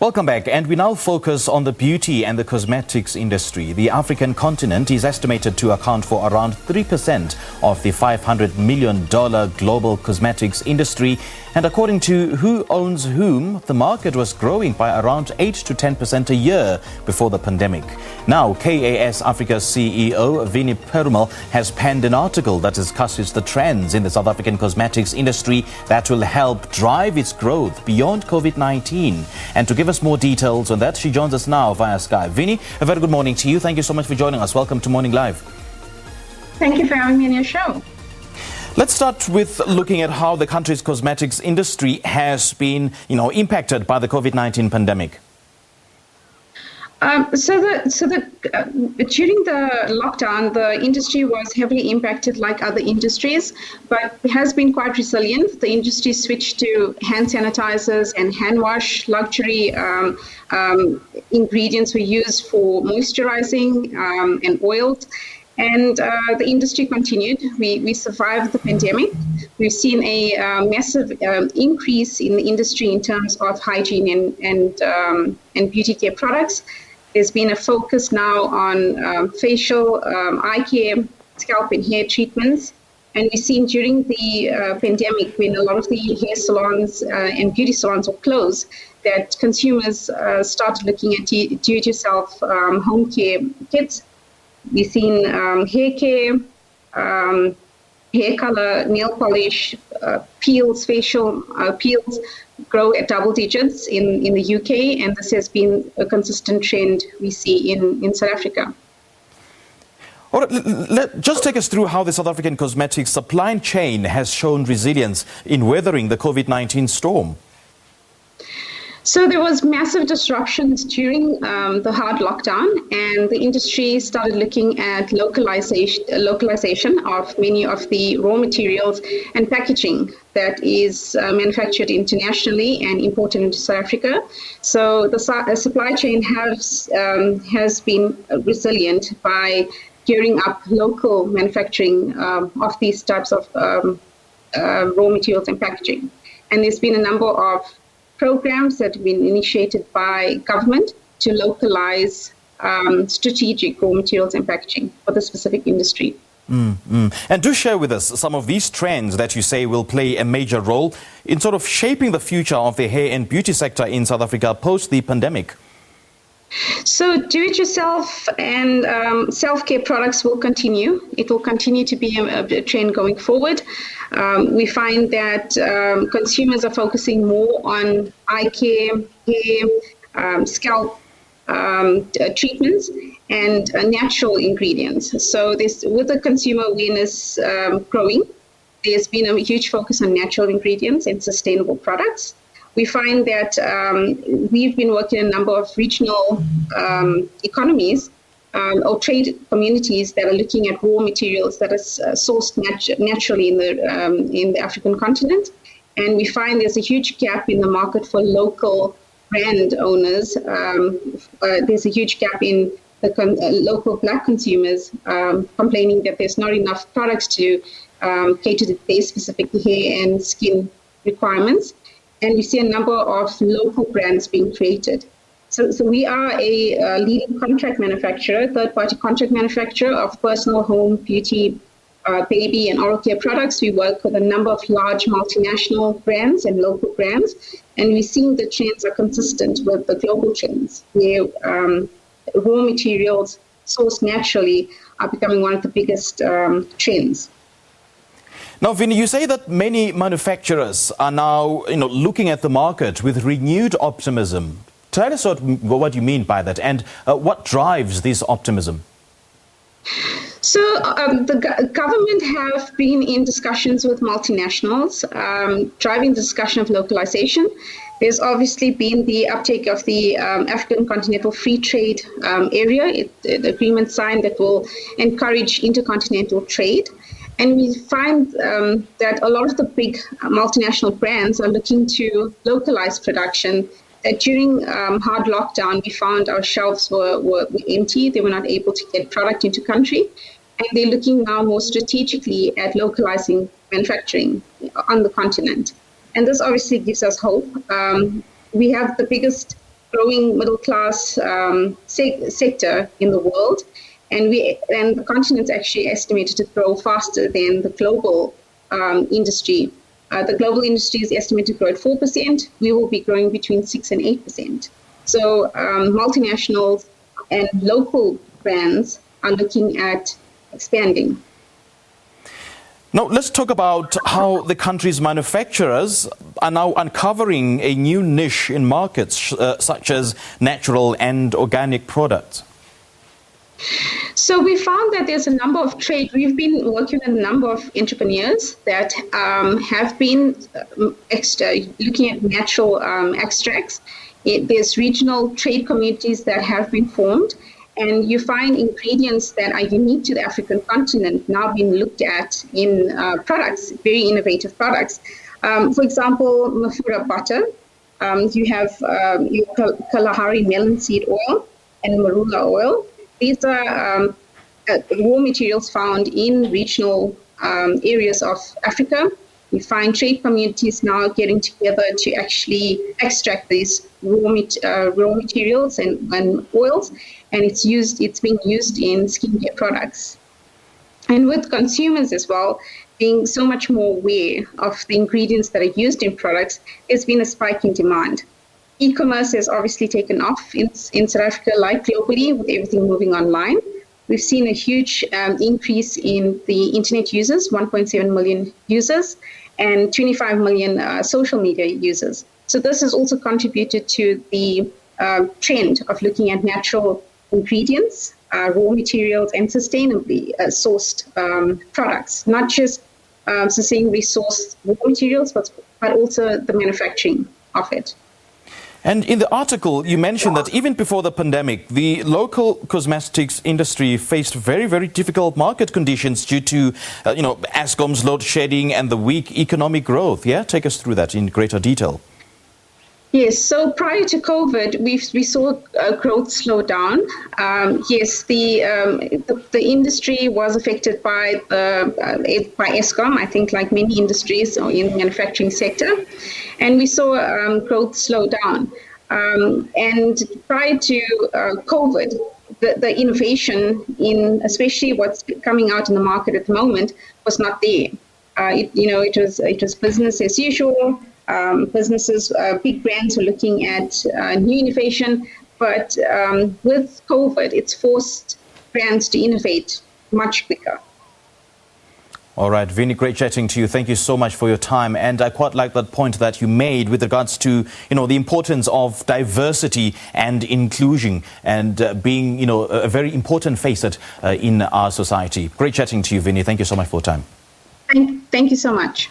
Welcome back, and we now focus on the beauty and the cosmetics industry. The African continent is estimated to account for around 3% of the $500 million global cosmetics industry. And according to Who Owns Whom, the market was growing by around 8 to 10% a year before the pandemic. Now, KAS Africa's CEO, Vinny Perumal, has penned an article that discusses the trends in the South African cosmetics industry that will help drive its growth beyond COVID-19. And to give us more details on that, she joins us now via Skype. Vinny, a very good morning to you. Thank you so much for joining us. Welcome to Morning Live. Thank you for having me on your show. Let's start with looking at how the country's cosmetics industry has been, impacted by the COVID-19 pandemic. During the lockdown, the industry was heavily impacted like other industries, but it has been quite resilient. The industry switched to hand sanitizers and hand wash. Luxury ingredients were used for moisturizing and oils. And the industry continued. We survived the pandemic. We've seen a massive increase in the industry in terms of hygiene and beauty care products. There's been a focus now on facial, eye care, scalp and hair treatments. And we've seen during the pandemic, when a lot of the hair salons and beauty salons were closed, that consumers started looking at do-it-yourself home care kits. We've seen hair care, hair color, nail polish, peels, facial peels grow at double digits in the UK, and this has been a consistent trend we see in South Africa. All right, just take us through how the South African cosmetics supply chain has shown resilience in weathering the COVID-19 storm. So there was massive disruptions during the hard lockdown, and the industry started looking at localization of many of the raw materials and packaging that is manufactured internationally and imported into South Africa. So the supply chain has been resilient by gearing up local manufacturing of these types of raw materials and packaging. And there's been a number of programs that have been initiated by government to localize strategic raw materials and packaging for the specific industry. And do share with us some of these trends that you say will play a major role in sort of shaping the future of the hair and beauty sector in South Africa post the pandemic. So do-it-yourself and self-care products will continue. It will continue to be a trend going forward. We find that consumers are focusing more on eye care, hair, scalp treatments, and natural ingredients. So with the consumer awareness growing, there's been a huge focus on natural ingredients and sustainable products. We find that we've been working in a number of regional economies or trade communities that are looking at raw materials that are sourced naturally in the African continent. And we find there's a huge gap in the market for local brand owners. There's a huge gap in the local Black consumers complaining that there's not enough products to cater to their specific hair and skin requirements. And we see a number of local brands being created. So we are a leading contract manufacturer, third-party contract manufacturer of personal home, beauty, baby, and oral care products. We work with a number of large multinational brands and local brands. And we've seen the trends are consistent with the global trends, where raw materials sourced naturally are becoming one of the biggest trends. Now, Vinny, you say that many manufacturers are now, looking at the market with renewed optimism. Tell us what you mean by that, and what drives this optimism. So the government have been in discussions with multinationals, driving the discussion of localization. There's obviously been the uptake of the African Continental Free Trade Area, the agreement signed that will encourage intercontinental trade. And we find that a lot of the big multinational brands are looking to localize production. That during hard lockdown, we found our shelves were empty. They were not able to get product into country. And they're looking now more strategically at localizing manufacturing on the continent. And this obviously gives us hope. We have the biggest growing middle class sector in the world, and the continent's actually estimated to grow faster than the global industry. The global industry is estimated to grow at 4%. We will be growing between 6 and 8%. So multinationals and local brands are looking at expanding. Now, let's talk about how the country's manufacturers are now uncovering a new niche in markets such as natural and organic products. So we found that there's a number of trade. We've been working with a number of entrepreneurs that have been looking at natural extracts. There's regional trade communities that have been formed, and you find ingredients that are unique to the African continent now being looked at in products, very innovative products. For example, Mafura butter. You have your Kalahari melon seed oil and marula oil. These are raw materials found in regional areas of Africa. You find trade communities now getting together to actually extract these raw materials and oils, and it's being used in skincare products. And with consumers as well, being so much more aware of the ingredients that are used in products, there's been a spike in demand. E-commerce has obviously taken off in South Africa, like globally, with everything moving online. We've seen a huge increase in the internet users, 1.7 million users, and 25 million social media users. So this has also contributed to the trend of looking at natural ingredients, raw materials, and sustainably sourced products, not just sustainably sourced raw materials, but also the manufacturing of it. And in the article, you mentioned that even before the pandemic, the local cosmetics industry faced very, very difficult market conditions due to, Eskom's load shedding and the weak economic growth. Yeah, take us through that in greater detail. Yes, so prior to COVID, we saw growth slow down. Yes, the industry was affected by Eskom, I think, like many industries in the manufacturing sector, and we saw growth slow down. And prior to COVID, the innovation in especially what's coming out in the market at the moment was not there. It was business as usual. Businesses, big brands were looking at new innovation, but with COVID, it's forced brands to innovate much quicker. All right, Vinny, great chatting to you. Thank you so much for your time. And I quite like that point that you made with regards to, the importance of diversity and inclusion and being, a very important facet in our society. Great chatting to you, Vinny. Thank you so much for your time. Thank you so much.